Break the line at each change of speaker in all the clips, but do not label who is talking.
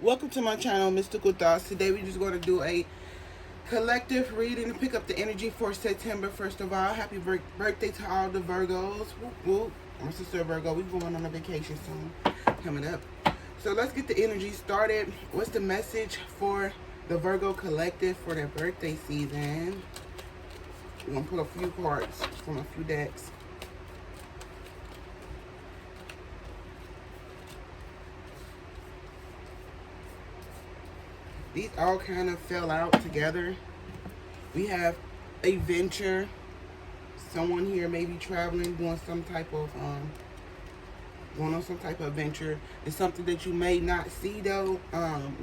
Welcome to my channel, Mystical Thoughts. Today we're just going to do a collective reading to pick up the energy for September. First of all, happy birthday to all the Virgos. Whoop, whoop. My sister Virgo, we're going on a vacation soon coming up. So let's get the energy started. What's the message for the Virgo collective for their birthday season? We're going to pull a few cards from a few decks. These all kind of fell out together. We have a venture. Someone here may be traveling, doing some type of going on some type of adventure. It's something that you may not see though.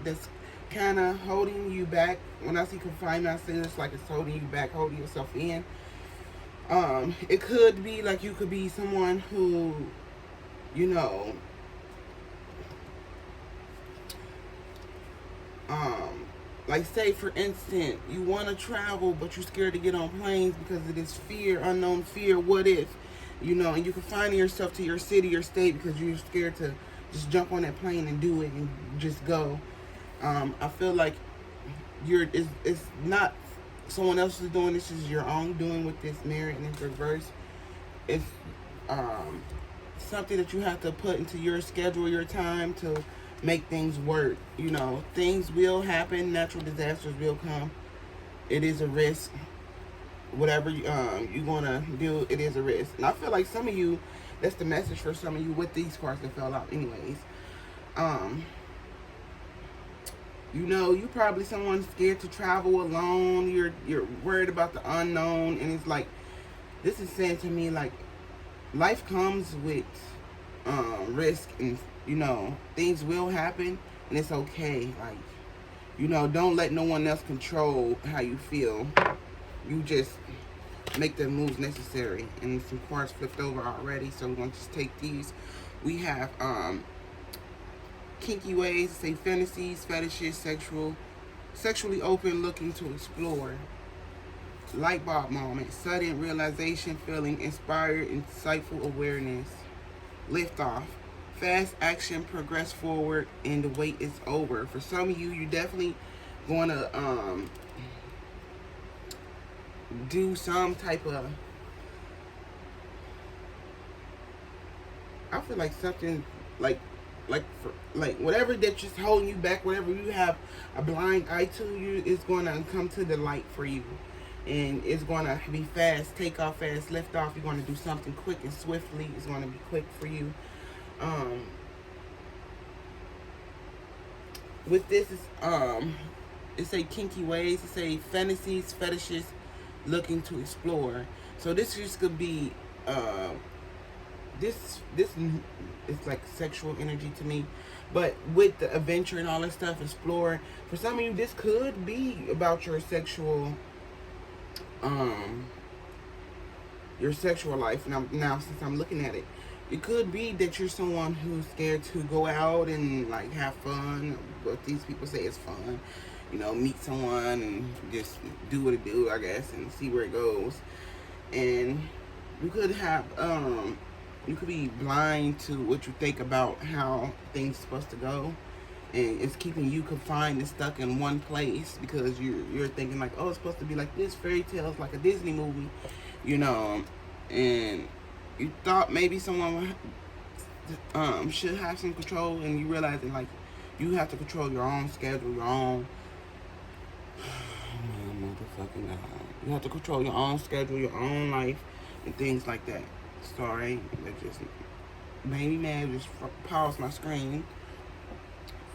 That's kind of holding you back. When I see confinement, I say it's like it's holding you back, holding yourself in. It could be like you could be someone who, you know, like say for instance, you want to travel but you're scared to get on planes because of this fear, unknown fear. What if, you know, and you confine yourself to your city or state because you're scared to just jump on that plane and do it and just go. I feel like it's not someone else is doing, this is your own doing with this merit and it's reverse. It's something that you have to put into your schedule, your time to make things work. You know, things will happen, natural disasters will come. It is a risk. Whatever you're gonna do, it is a risk. And I feel like some of you, that's the message for some of you with these cards that fell out anyways. You know, you probably someone scared to travel alone. You're worried about the unknown, and it's like, this is saying to me like life comes with risk, and you know, things will happen and it's okay. Like, you know, don't let no one else control how you feel. You just make the moves necessary. And some cards flipped over already, so we're going to just take these. We have kinky ways, say fantasies, fetishes, sexually open, looking to explore. Light bulb moment, sudden realization, feeling inspired, insightful awareness. Lift off, fast action, progress forward, and the wait is over. For some of you, you're definitely going to do some type of, I feel like something like whatever that just holding you back, whatever you have a blind eye to, you is going to come to the light for you. And it's going to be fast, take off fast, lift off. You're going to do something quick and swiftly. It's going to be quick for you. With this, it's a kinky ways, it's a fantasies, fetishes, looking to explore. So this just could be, this is like sexual energy to me. But with the adventure and all that stuff, explore. For some of you, this could be about your sexual life. Now since I'm looking at it, it could be that you're someone who's scared to go out and like have fun. What these people say is fun, you know, meet someone and just do what it do, I guess, and see where it goes. And you could have you could be blind to what you think about how things are supposed to go, and it's keeping you confined and stuck in one place because you're thinking like, oh, it's supposed to be like this, fairy tales, like a Disney movie, you know. And you thought maybe someone should have some control, and you realizing like you have to control your own schedule, your own motherfucking God. You have to control your own schedule, your own life, and things like that. Sorry, that just made me mad. Just pause my screen.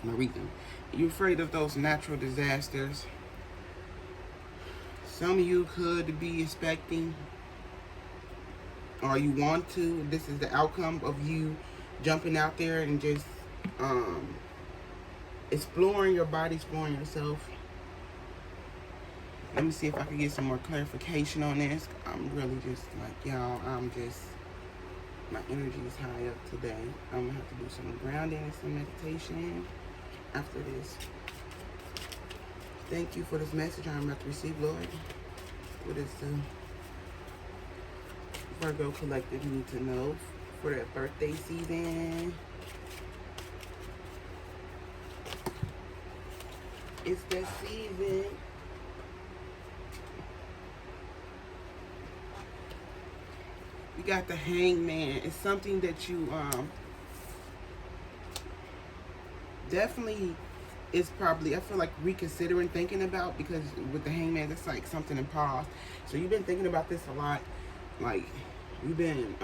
I'm reading. You're afraid of those natural disasters. Some of you could be expecting, or you want to. This is the outcome of you jumping out there and just exploring your body, exploring yourself. Let me see if I can get some more clarification on this. I'm really just like, y'all, my energy is high up today. I'm gonna have to do some grounding and some meditation after this. Thank you for this message I'm about to receive, Lord. What is the Virgo collective need to know for their birthday season? It's that season. We got the Hangman. It's something that you definitely is probably, I feel like, reconsidering thinking about, because with the Hangman, it's like something in pause. So you've been thinking about this a lot. Like, you've been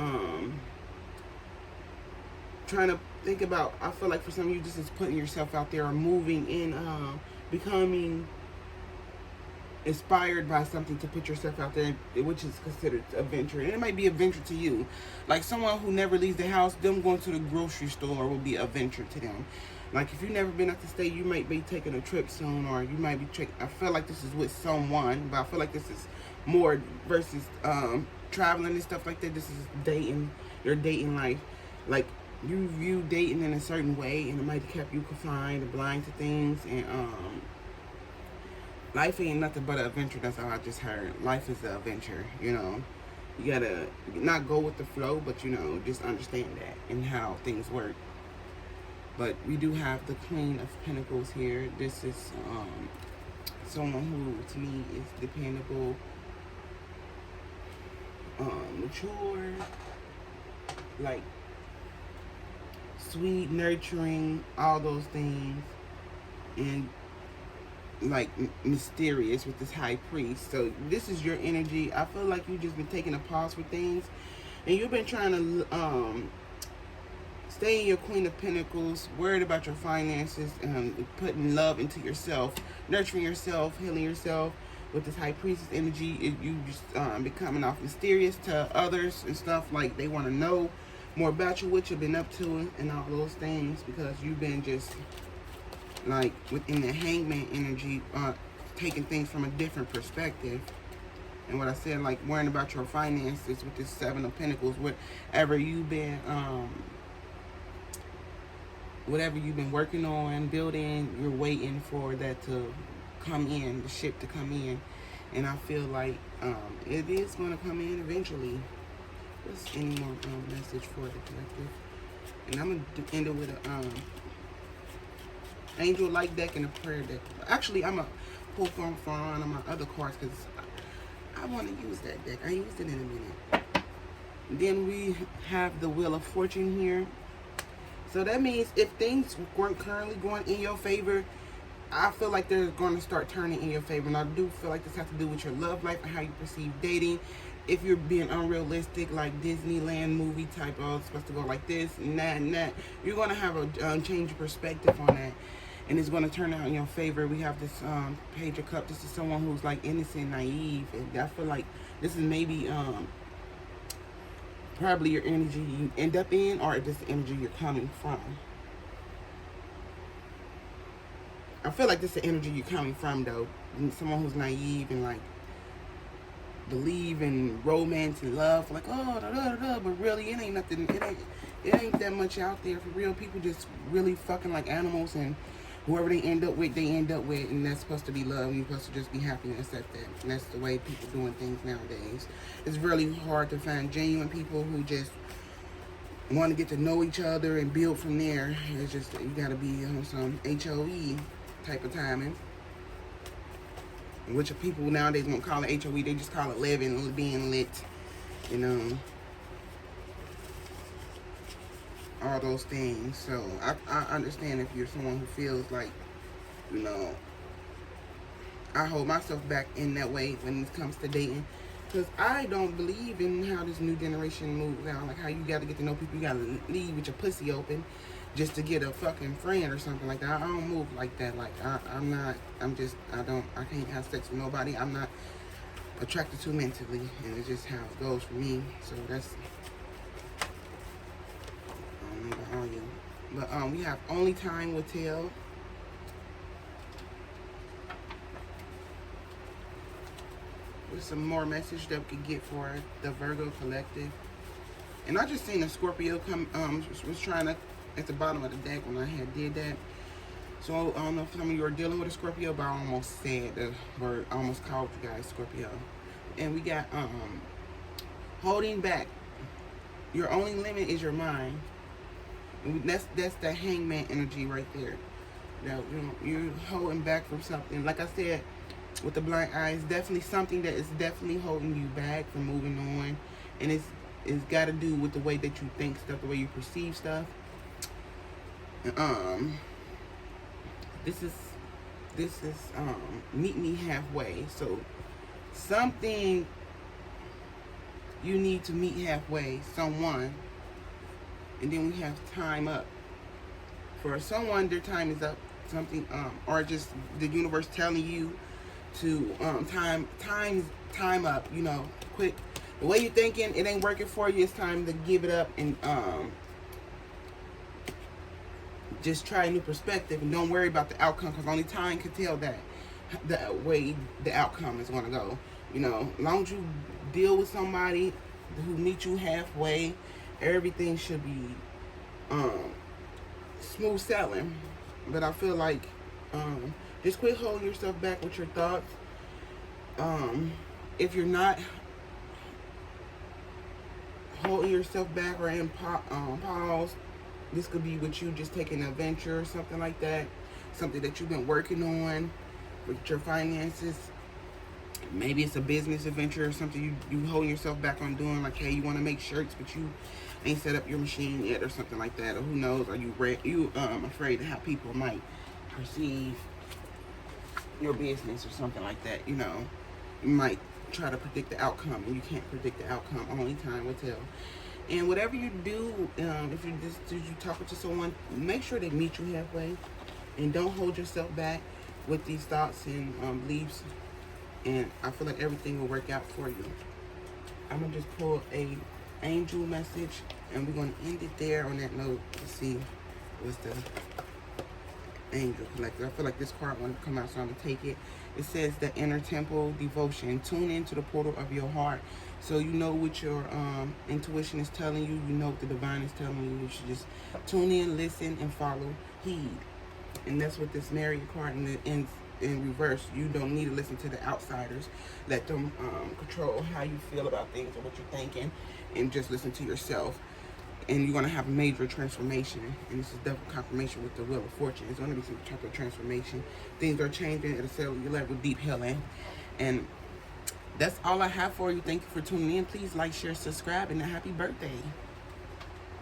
trying to think about, I feel like for some of you, just is putting yourself out there or moving in, becoming inspired by something to put yourself out there, which is considered a venture. And it might be a venture to you. Like someone who never leaves the house, them going to the grocery store will be a venture to them. Like if you've never been out the state, you might be taking a trip soon, or you might be I feel like this is with someone, but I feel like this is more versus traveling and stuff like that. This is dating, your dating life. Like you view dating in a certain way, and it might have kept you confined and blind to things. And life ain't nothing but an adventure. That's all I just heard. Life is an adventure, you know. You gotta not go with the flow, but you know, just understand that and how things work. But we do have the Queen of Pentacles here. This is someone who, to me, is dependable, mature, like sweet, nurturing, all those things, and like mysterious with this High Priest. So this is your energy. I feel like you've just been taking a pause for things, and you've been trying to stay in your Queen of Pentacles, worried about your finances, putting love into yourself, nurturing yourself, healing yourself. With this High Priestess energy, you just be coming off mysterious to others and stuff. Like they want to know more about you, what you've been up to, and all those things, because you've been just like within the Hangman energy, taking things from a different perspective. And what I said, like worrying about your finances with this Seven of Pentacles, whatever you've been working on, building, you're waiting for that to come in, the ship to come in. And I feel like it is going to come in eventually. What's any more message for the collective? And I'm going to end it with a angel light deck and a prayer deck. Actually, I'm going to pull from one of my other cards because I want to use that deck. I used it in a minute. Then we have the Wheel of Fortune here. So that means if things weren't currently going in your favor, I feel like they're going to start turning in your favor. And I do feel like this has to do with your love life and how you perceive dating. If you're being unrealistic, like Disneyland movie type, oh, it's supposed to go like this and that, you're going to have a change of perspective on that. And it's going to turn out in your favor. We have this Page of Cups. This is someone who's like innocent, naive. And I feel like this is maybe probably your energy you end up in, or this energy you're coming from. I feel like this is the energy you're coming from, though. Someone who's naive and like believe in romance and love, like but really it ain't nothing. It ain't that much out there for real. People just really fucking like animals, and whoever they end up with, and that's supposed to be love. And you're supposed to just be happy and accept that. And that's the way people doing things nowadays. It's really hard to find genuine people who just want to get to know each other and build from there. It's just, you gotta be on some HOE type of timing. Which people nowadays won't call it HOE, they just call it living, being lit, you know. All those things. So I understand if you're someone who feels like, you know, I hold myself back in that way when it comes to dating, because I don't believe in how this new generation moves out, like how you got to get to know people, you got to leave with your pussy open just to get a fucking friend or something like that. I don't move like that. Like I can't have sex with nobody I'm not attracted to mentally, and it's just how it goes for me. So that's, but we have Only Time Will Tell. There's some more message that we could get for the Virgo collective. And I just seen a Scorpio come, was trying to, at the bottom of the deck when I had did that. So I don't know if some of you are dealing with a Scorpio, but I almost said the word, I almost called you guys Scorpio. And we got holding back. Your only limit is your mind. And that's the Hangman energy right there. that you're holding back from something. Like I said, with the blind eye, it's definitely something that is definitely holding you back from moving on, and it's got to do with the way that you think stuff, the way you perceive stuff. Um, this is meet me halfway. So something you need to meet halfway, someone, and then we have time up. For someone, their time is up. Something, or just the universe telling you to time up. You know, quit the way you're thinking. It ain't working for you. It's time to give it up and just try a new perspective and don't worry about the outcome, because only time can tell that the way the outcome is going to go. You know, as long as you deal with somebody who meets you halfway, everything should be smooth sailing. But I feel like just quit holding yourself back with your thoughts. If you're not holding yourself back or in pause, this could be with you just taking an adventure or something like that. Something that you've been working on with your finances. Maybe it's a business adventure or something you holding yourself back on doing. Like, hey, you want to make shirts, but you ain't set up your machine yet or something like that. Or who knows, are you afraid of how people might perceive your business or something like that. You know, you might try to predict the outcome, and you can't predict the outcome. Only time will tell. And whatever you do, if you talking to someone, make sure they meet you halfway, and don't hold yourself back with these thoughts and beliefs. And I feel like everything will work out for you. I'm gonna just pull a angel message, and we're gonna end it there on that note to see what's the angel collector. I feel like this card wants to come out, so I'm gonna take it. It says the inner temple devotion. Tune into the portal of your heart. So you know what your intuition is telling you. You know what the divine is telling you. You should just tune in, listen, and follow, heed. And that's what this Mary card in reverse. You don't need to listen to the outsiders. Let them control how you feel about things or what you're thinking, and just listen to yourself. And you're going to have a major transformation. And this is double confirmation with the Wheel of Fortune. It's going to be some type of transformation. Things are changing at a cellular level, deep healing. And that's all I have for you. Thank you for tuning in. Please like, share, subscribe, and a happy birthday.